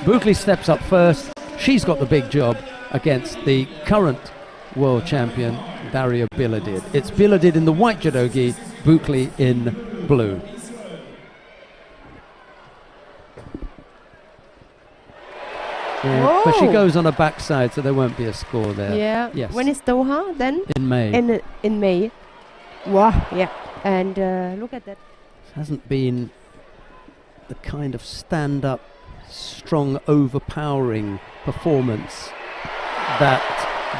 Boukli steps up first. She's got the big job against the current world champion, Daria Bilodid. It's Bilodid in the white judogi, Boukli in blue. Yeah, but she goes on her backside, so there won't be a score there. Yeah. Yes. When is Doha then? In May. In May. Wow. Yeah. And look at that. It hasn't been the kind of stand-up, strong, overpowering performance that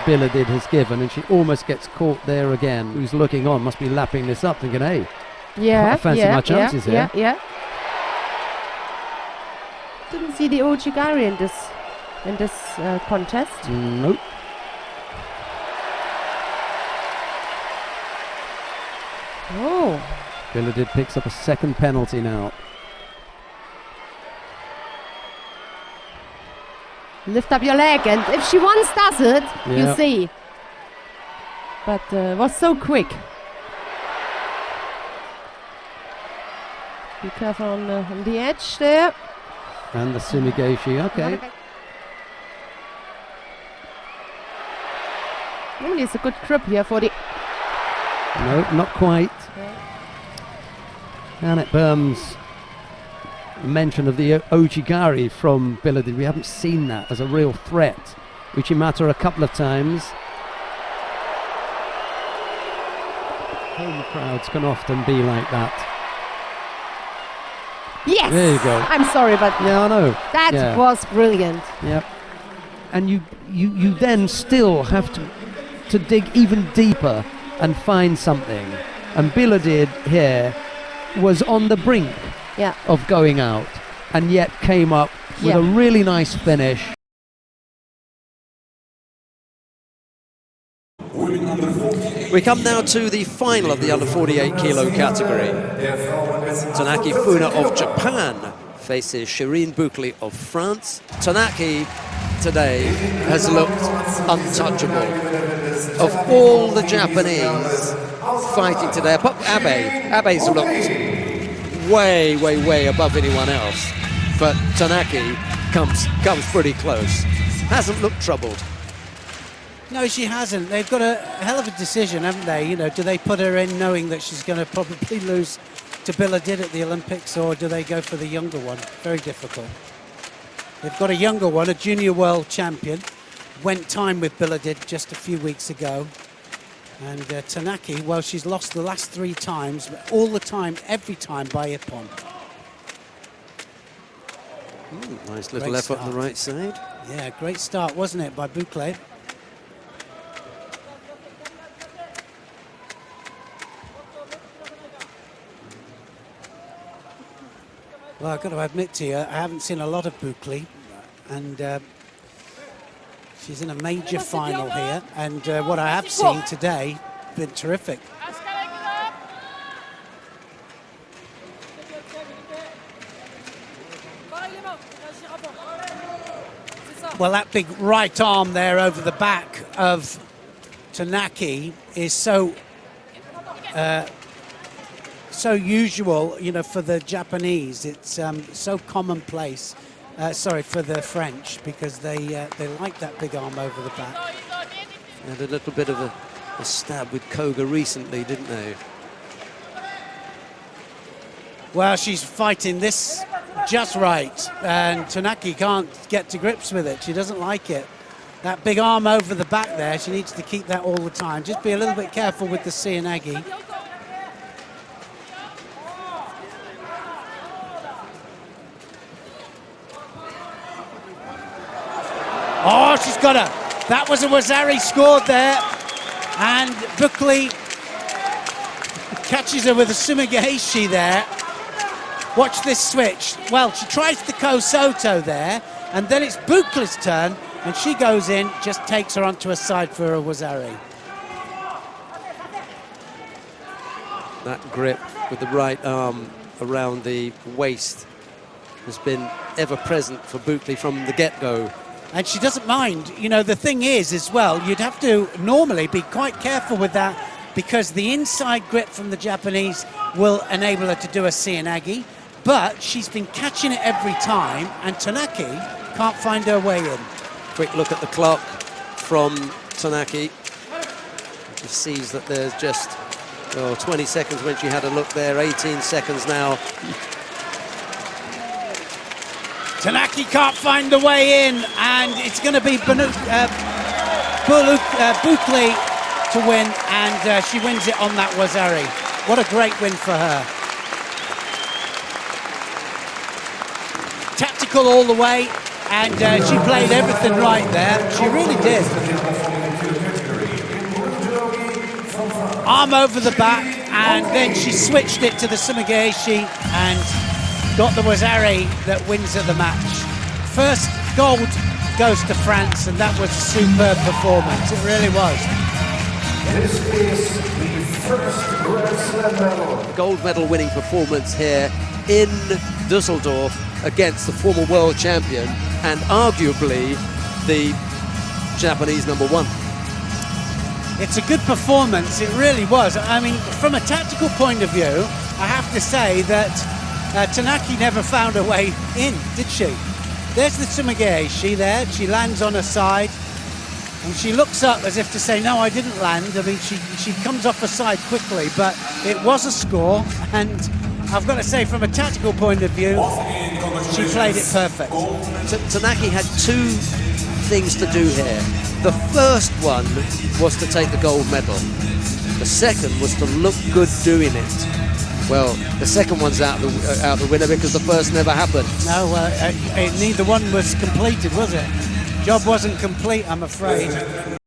Bilodid has given, and she almost gets caught there again. Who's looking on must be lapping this up, thinking, "Hey, I fancy my chances here." Yeah. Didn't see the Ojigari in this contest. Nope. Oh. Bilodid picks up a second penalty now. Lift up your leg, and if she once does it, you see. But was so quick. Be careful on the edge there. And the Sumigeshi, okay. Really, it's a good grip here for the... No, not quite. Annette Burm's mention of the Ojigari from Bilodid, we haven't seen that as a real threat. Uchimata a couple of times. Home crowds can often be like that. Yes! There you go. I'm sorry, but yeah, I know. That was brilliant. Yep. And you then still have to dig even deeper and find something. And Bilodid here was on the brink of going out, and yet came up with a really nice finish. We come now to the final of the under 48 kilo category. Tonaki Funa of Japan faces Shirine Boukli of France. Tonaki today has looked untouchable. Of all the Japanese fighting today, apart from Abe's looked way above anyone else. But Tonaki comes pretty close. Hasn't looked troubled. No, she hasn't. They've got a hell of a decision, haven't they? You know, do they put her in knowing that she's going to probably lose to Bilodid at the Olympics, or do they go for the younger one? Very difficult. They've got a younger one, a junior world champion. Went time with Bilodid just a few weeks ago. And Tonaki, well, she's lost the last 3 times, but all the time, every time by Ippon. Nice little effort on the right side. Yeah, great start, wasn't it, by Boukli? Well, I've got to admit to you, I haven't seen a lot of Boukli, and she's in a major final here, and what I have seen today, been terrific. Well, that big right arm there over the back of Tonaki is so usual, you know, for the Japanese. It's so commonplace. Sorry, for the French, because they like that big arm over the back. Had a little bit of a stab with Koga recently, didn't they? Well, she's fighting this just right, and Tonaki can't get to grips with it. She doesn't like it. That big arm over the back there, she needs to keep that all the time. Just be a little bit careful with the Seoinage. Oh, she's got her. That was a Wazari scored there. And Boukli catches her with a Sumigeshi there. Watch this switch. Well, she tries the Kosoto there, and then it's Boukli's turn, and she goes in, just takes her onto her side for a Wazari. That grip with the right arm around the waist has been ever present for Boukli from the get-go. And she doesn't mind. You know, the thing is, as well, you'd have to normally be quite careful with that, because the inside grip from the Japanese will enable her to do a Seoinage. but she's been catching it every time, and Tonaki can't find her way in. Quick look at the clock from Tonaki. She sees that there's just 20 seconds when she had a look there, 18 seconds now. Tonaki can't find the way in, and it's going to be Boukli to win, and she wins it on that Wazari. What a great win for her. Tactical all the way, and she played everything right there. She really did. Arm over the back, and then she switched it to the Sumigaeshi and got the Wazari that wins her the match. First gold goes to France, and that was a superb performance. It really was. This is the first Grand Slam medal. Gold medal winning performance here in Dusseldorf against the former world champion and arguably the Japanese #1. It's a good performance, it really was. I mean, from a tactical point of view, I have to say that Tonaki never found her way in, did she? There's the Sumigaeshi there, she lands on her side, and she looks up as if to say, no, I didn't land. I mean, she comes off her side quickly, but it was a score, and I've got to say, from a tactical point of view, she played it perfect. Tonaki had two things to do here. The first one was to take the gold medal. The second was to look good doing it. Well, the second one's out the winner because the first never happened. No, neither one was completed, was it? Job wasn't complete, I'm afraid.